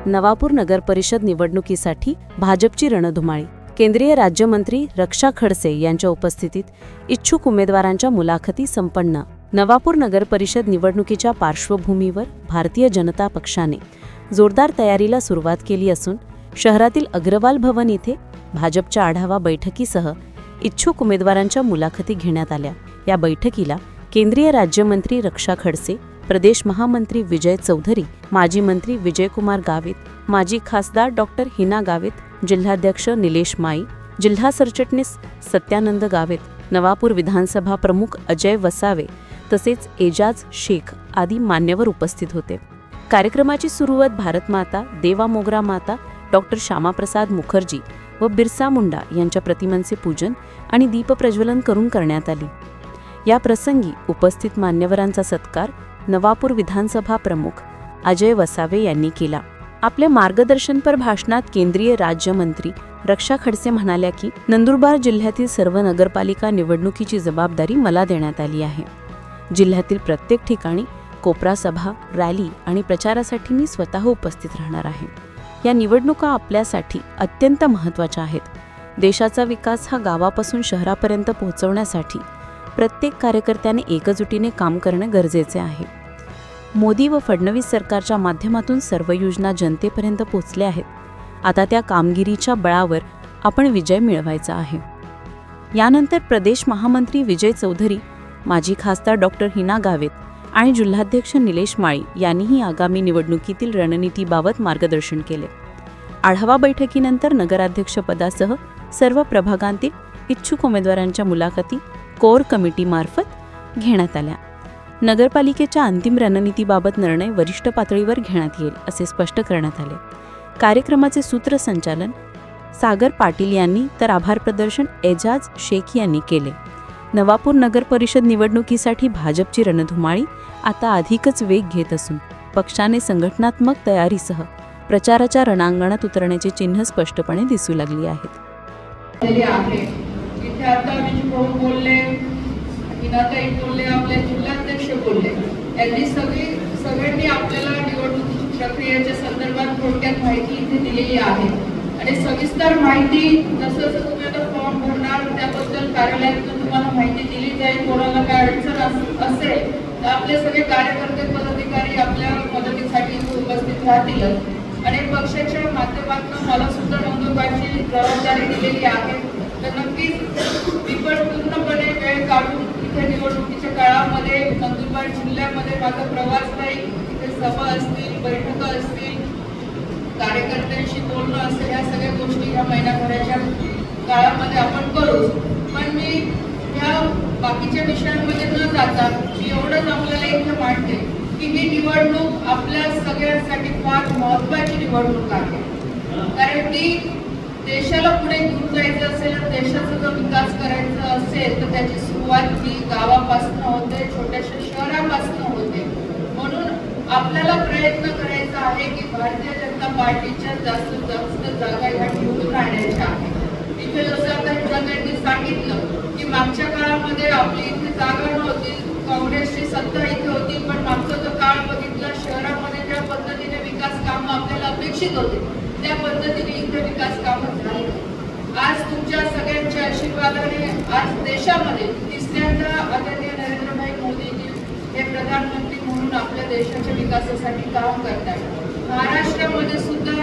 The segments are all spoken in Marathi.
नवापूर नगर परिषद निवडणुकीसाठी भाजपची रणधुमाळी। केंद्रीय राज्यमंत्री रक्षा खडसे यांच्या उपस्थितीत इच्छुक उमेदवारांच्या मुलाखती संपन्न। नवापूर नगर परिषद निवडणुकीच्या पार्श्वभूमीवर भारतीय जनता पक्षाने जोरदार तयारीला सुरुवात केली असून शहरातील अग्रवाल भवन येथे भाजपच्या आढावा बैठकीसह इच्छुक उमेदवारांच्या मुलाखती घेण्यात आल्या। या बैठकीला केंद्रीय राज्यमंत्री रक्षा खडसे, प्रदेश महामंत्री विजय चौधरी, माजी मंत्री विजयकुमार गावित, माजी खासदार डॉक्टर हिना गावित, जिल्हाध्यक्ष निलेश माई, जिल्हा सरचिटणीस सत्यानंद गावित, नवापूर विधानसभा प्रमुख अजय वसावे तसेच एजाज शेख आदी मान्यवर उपस्थित होते। कार्यक्रमाची सुरुवात भारतमाता, देवा मोगरा माता, डॉक्टर श्यामाप्रसाद मुखर्जी व बिरसा मुंडा यांच्या प्रतिमांचे पूजन आणि दीपप्रज्वलन करून करण्यात आली। या प्रसंगी उपस्थित मान्यवरांचा सत्कार नवापूर विधानसभा प्रमुख अजय वसावे यांनी केला। आपल्या मार्गदर्शनपर भाषणात केंद्रीय राज्यमंत्री रक्षा खडसे म्हणाल्या की नंदुरबार जिल्ह्यातील सर्व नगरपालिका निवडणुकीची जबाबदारी मला देण्यात आली आहे। जिल्ह्यातील प्रत्येक ठिकाणी कोपरा सभा, रॅली आणि प्रचारासाठी मी स्वतः उपस्थित राहणार आहे। या निवडणुका आपल्यासाठी अत्यंत महत्त्वाच्या आहेत। देशाचा विकास हा गावापासून शहरापर्यंत पोहोचवण्यासाठी प्रत्येक कार्यकर्त्याने एकजुटीने काम करणे गरजेचे आहे। मोदी व फडणवीस सरकारच्या माध्यमातून सर्व योजना जनतेपर्यंत पोहोचल्या आहेत। आता त्या कामगिरीच्या बळावर आपण विजय मिळवायचा आहे। यानंतर प्रदेश महामंत्री विजय चौधरी, माजी खासदार डॉक्टर हिना गावित आणि जिल्हाध्यक्ष निलेश माळी यांनीही आगामी निवडणुकीतील रणनीतीबाबत मार्गदर्शन केले। आढावा बैठकीनंतर नगराध्यक्षपदासह सर्व प्रभागांतील इच्छुक उमेदवारांच्या मुलाखती कोर कमिटीमार्फत घेण्यात आल्या। नगरपालिकेच्या अंतिम रणनीतीबाबत निर्णय वरिष्ठ पातळीवर घेण्यात येईल असे स्पष्ट करण्यात आले। कार्यक्रमाचे सूत्रसंचालन सागर पाटील यांनी तर आभार प्रदर्शन एजाज शेख यांनी केले। नवापूर नगर परिषद निवडणुकीसाठी भाजपची रणधुमाळी आता अधिकच वेग घेत असून पक्षाने संघटनात्मक तयारीसह प्रचाराच्या रणांगणात उतरण्याची चिन्ह स्पष्टपणे दिसू लागली आहेत। आपले जिल्हाध्यक्ष बोलले, यांनी सगळ्यांनी आपल्याला निवडणूक प्रक्रियेच्या संदर्भात थोडक्यात माहिती इथे दिलेली आहे आणि सविस्तर माहिती जसं तुम्ही आता फॉर्म भरणार त्याबद्दल कार्यालयातून तुम्हाला माहिती दिली जाईल। कोणाला काय अडचण असेल तर आपले सगळे कार्यकर्ते पदाधिकारी आपल्या मदतीसाठी उपस्थित राहतील आणि पक्षाच्या माध्यमातून मला सुद्धा नंदुरबारची जबाबदारी दिलेली आहे। तर नक्कीच मी पण पूर्णपणे वेळ काढून इथे निवडणुकीच्या काळामध्ये नंदुरबार जिल्ह्यामध्ये माझा प्रवास राहील। इथे सभा असतील, बैठका असतील, कार्यकर्त्यांशी बोलणं असेल, या सगळ्या गोष्टी ह्या महिनाभराच्या काळामध्ये आपण करू। पण मी ह्या बाकीच्या विषयांमध्ये न जाता मी एवढंच आपल्याला इथे मांडते की ही निवडणूक आपल्या सगळ्यांसाठी फार महत्त्वाची निवडणूक आहे। कारण ती देशाला पुढे घेऊन जायचं असेल, देशाचा जर विकास करायचा असेल तर त्याची सुरुवात ही गावापासून होते, छोट्याशा शहरापासून होते। म्हणून आपल्याला प्रयत्न करायचा आहे की भारतीय जनता पार्टीच्या जास्तीत जास्त जागा ह्या निवडून आणण्याच्या आहेत। इथे जसं आता हिरांनी सांगितलं की मागच्या काळामध्ये आपली इथे जागा नव्हती, काँग्रेसची सत्ता इथे होती, पण मागचा जो काळ बघितला शहरामध्ये ज्या पद्धतीने विकास कामं आपल्याला अपेक्षित होते त्या पद्धतीने इथे विकास कामं झाली। आज तुमच्या सगळ्यांच्या आशीर्वादाने आज देशामध्ये तिसऱ्यांदा आदरणीय नरेंद्रभाई मोदीजी हे प्रधानमंत्री म्हणून आपल्या देशाच्या विकासासाठी काम करतात। महाराष्ट्रामध्ये सुद्धा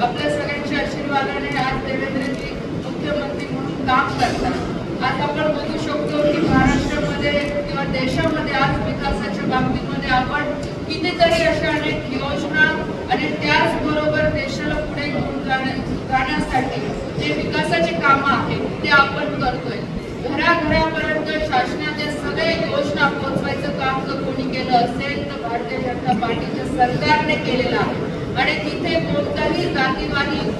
आपल्या सगळ्यांच्या आशीर्वादाने आज देवेंद्रजी मुख्यमंत्री म्हणून काम करतात। आज आपण बघू शकतो की महाराष्ट्रामध्ये किंवा देशामध्ये आज विकासाच्या बाबतीमध्ये आपण कितीतरी अशा अनेक योजना आणि त्याचबरोबर देशाला पुढे घेऊन जाण्यासाठी जे विकासाचे कामं आहेत ते आपण करतोय। घराघरापर्यंत शासनाच्या सगळ्या योजना पोहोचवायचं काम जर कोणी केलं असेल तर भारतीय जनता पार्टीच्या सरकारने केलेलं आहे आणि तिथे कोणताही जातीवादी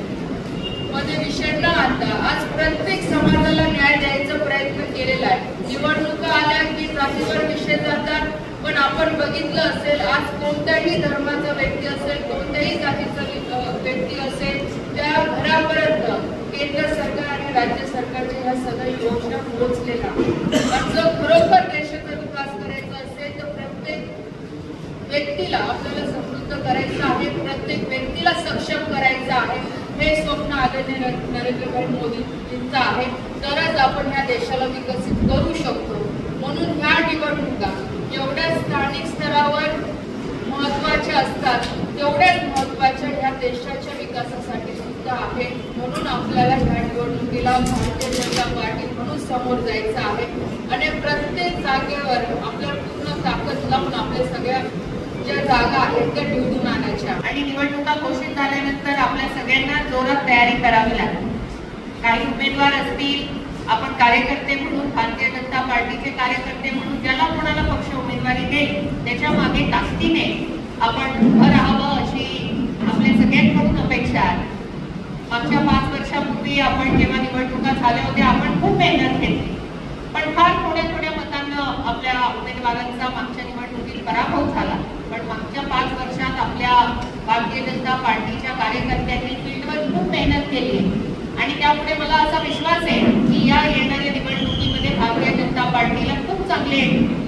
मध्ये विषय न आणता आज प्रत्येक समाजाला न्याय द्यायचा प्रयत्न केलेला आहे। निवडणुका आल्या की जातीवर विषय जातात, पण आपण बघितलं असेल आज कोणत्याही धर्माचा व्यक्ती असेल, कोणत्याही जातीचा व्यक्ती असेल, त्या घरापर्यंत केंद्र सरकार आणि राज्य सरकारच्या ह्या सगळ्या योजना पोहोचलेल्या आहेत। जर खरोखर देशाचा विकास करायचा असेल तर प्रत्येक व्यक्तीला आपल्याला समृद्ध करायचं आहे। प्रत्येक व्यक्ती निवडणुकीला सक्षम करायचं आहे, हे स्वप्न आदरणीय नरेंद्रभाई मोदींचं आहे. तरच आपण ह्या देशाला विकसित करू शकतो. म्हणून ह्या निवडणुका जेवढ्या स्थानिक स्तरावर महत्त्वाच्या असतात तेवढ्याच महत्त्वाच्या ह्या देशाच्या विकासासाठी सुद्धा आहे. म्हणून आपल्याला ह्या निवडणुकीला भारतीय जनता पार्टी म्हणून समोर जायचं आहे आणि प्रत्येक जागेवर आपल्याला पूर्ण ताकद लावून आपल्या सगळ्या ज्या जागा आहेत त्या निवडून आणायच्या. आणि निवडणुका घोषित झाल्यानंतर आपल्या सगळ्यांना जोरात तयारी करावी लागेल. काही उमेदवार असतील, आपण कार्यकर्ते म्हणून, भारतीय जनता पार्टीचे कार्यकर्ते म्हणून ज्याला कोणाला पक्ष उमेदवारी देईल त्याच्या मागे ताकदीने आपण उभं राहावं अशी आपल्या सगळ्यांकडून अपेक्षा आहे. मागच्या 5 वर्षापूर्वी आपण जेव्हा निवडणुका झाल्या होत्या आपण खूप मेहनत घेतली, पण फार थोड्या मतांना आपल्या उमेदवारांचा मागच्या निवडणुकीत पराभव झाला. पण मागच्या 5 वर्षात आपल्या भारतीय जनता पार्टीच्या कार्यकर्त्यांनी फील्डवर खूप मेहनत केली आणि त्यामुळे मला असा विश्वास आहे की या येणाऱ्या निवडणुकीमध्ये भारतीय जनता पार्टीला खूप चांगले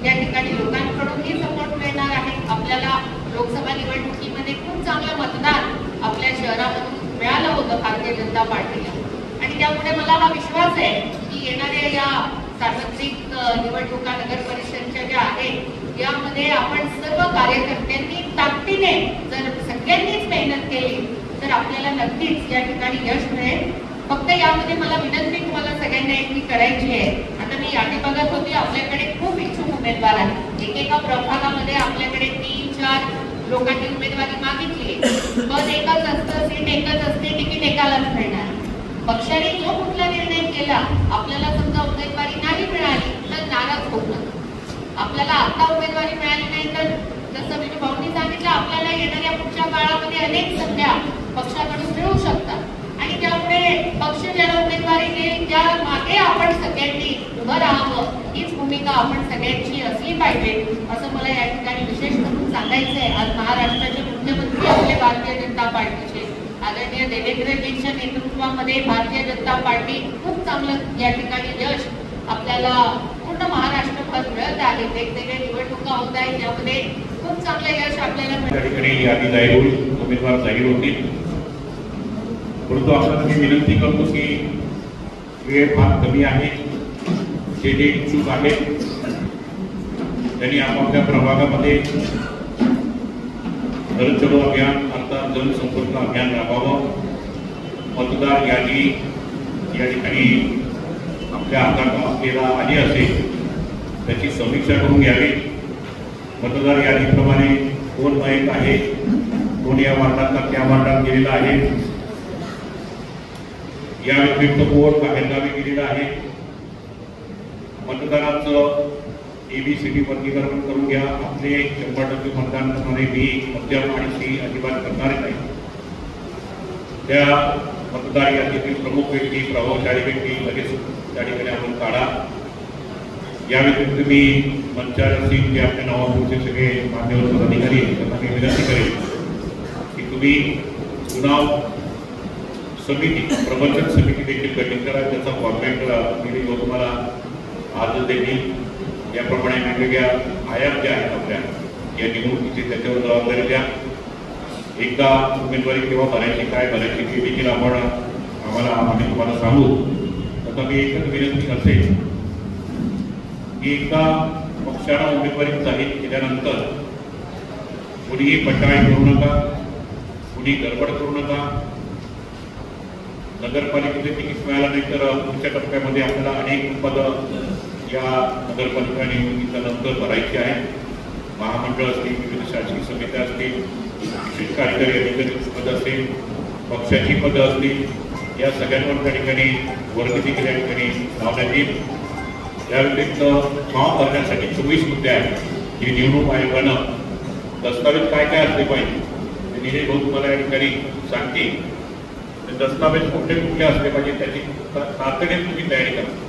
या ठिकाणी लोकांकडूनही सपोर्ट मिळणार आहे. आपल्याला लोकसभा निवडणुकीमध्ये खूप चांगलं मतदान आपल्या शहरामधून मिळालं होतं भारतीय जनता पार्टीला आणि त्यामुळे मला हा विश्वास आहे की येणाऱ्या या सार्वत्रिक निवडणुका नगर परिषदच्या ज्या आहेत यामध्ये आपण सर्व कार्यकर्त्यांनी ताकदीने जर सगळ्यांनीच मेहनत केली तर आपल्याला नक्कीच या ठिकाणी यश मिळेल. फक्त यामध्ये मला विनंती तुम्हाला सगळ्यांना एक करायची आहे. आता मी यादी बघत होती, आपल्याकडे खूप इच्छुक उमेदवार आहेत. एकेका प्रभागामध्ये आपल्याकडे 3-4 लोकांनी उमेदवारी मागितली. पद एकच असतं, सीट एकच असते, तिकीट एकालाच मिळणार. पक्षाने जो कुठला निर्णय केला, आपल्याला समजा उमेदवारी नाही मिळाली तर नाराज होऊ नका. आपल्याला आता उमेदवारी मिळाली नाही तर जसं मी भाऊनी सांगितलं, आपल्याला येणाऱ्या पुढच्या काळामध्ये अनेक संध्या पक्षाकडून मिळू शकतात आणि त्यामुळे पक्ष ज्याला उमेदवारी देईल त्या मागे आपण सगळ्यांनी उभं राहावं हीच भूमिका आपण सगळ्यांची असली पाहिजे असं मला या ठिकाणी विशेष करून सांगायचं आहे. आज महाराष्ट्राचे मुख्यमंत्री आपले भारतीय जनता पार्टीचे आदरणीय देवेंद्रजींच्या नेतृत्वामध्ये भारतीय जनता पार्टी खूप चांगलं या ठिकाणी यश आपल्याला पूर्ण महाराष्ट्रभर मिळत आहे. वेगवेगळ्या निवडणुका होत आहेत त्यामध्ये खूप चांगलं यश आपल्याला मिळत. यादी जाहीर होईल, उमेदवार जाहीर होतील. परंतु आपल्याला मी विनंती करतो की वेळ फार कमी आहे. जे इच्छुक आहेत त्यांनी आपापल्या प्रभागामध्ये घर चलो अभियान अर्थात जनसंपर्क अभियान राबवावं. मतदार यादी या ठिकाणी आपल्या हातात असलेला आधी असेल त्याची समीक्षा करून घ्यावी. मतदार यादीप्रमाणे कोण माहीत आहे, कोण या वार्डात त्या वार्डात गेलेला आहे, या व्यतिरिक्त कोण बाहेरगावी गेलेला आहे. मतदारांचं ABCD वर्गीकरण करून घ्या. आपले 100% मतदान करणारे बी, मध्यम आणि सी अजिबात करणारे नाही. त्या मतदार यादीतील प्रमुख व्यक्ती, प्रभावशाली व्यक्ती लगेच त्या ठिकाणी आपण काढा. या व्यतिरिक्त मी मंचावर असतील जे आपल्या नावापुरचे सगळे मान्यवर पदाधिकारी त्यांना मी विनंती करेन की तुम्ही चुनाव समिती, प्रबंधक समिती देखील गठीत करा. त्याचा फॉर्मॅट मी तुम्हाला आज देतील. याप्रमाणे वेगवेगळ्या आयात ज्या आहेत आपल्या या निवडणुकीची त्याच्यावर जबाबदारी द्या. एकदा उमेदवारी केव्हा भरायची, काय भरायची ते देखील आम्ही तुम्हाला सांगू. आता मी एकच विनंती असेल की एकदा पक्षाला उमेदवारी जाहीर केल्यानंतर कुणीही पटाळी करू नका, कुणी गडबड करू नका. नगरपालिकेचे तिकीट मिळालं नाही तर पुढच्या टप्प्यामध्ये आपल्याला अनेक पदं या नगरपालिका निवडणुकीच्या नंतर भरायची आहे. महामंडळ असतील, विविध शासकीय समित्या असतील, विशेष कार्यकारी अधिकारी पद असेल, पक्षाची पदं असतील, या सगळ्यांवर त्या ठिकाणी वर्ग देखील या ठिकाणी लावण्यात येईल. या व्यतिरिक्त फॉर्म भरण्यासाठी 24 मुद्दे आहेत की निवडणूक आयोगानं दस्तावेज काय काय असले पाहिजे ते निलेश भाऊ तुम्हाला या ठिकाणी सांगतील. दस्तावेज कुठले कुठले असले पाहिजे त्याची तातडीने तुम्ही तयारी करा.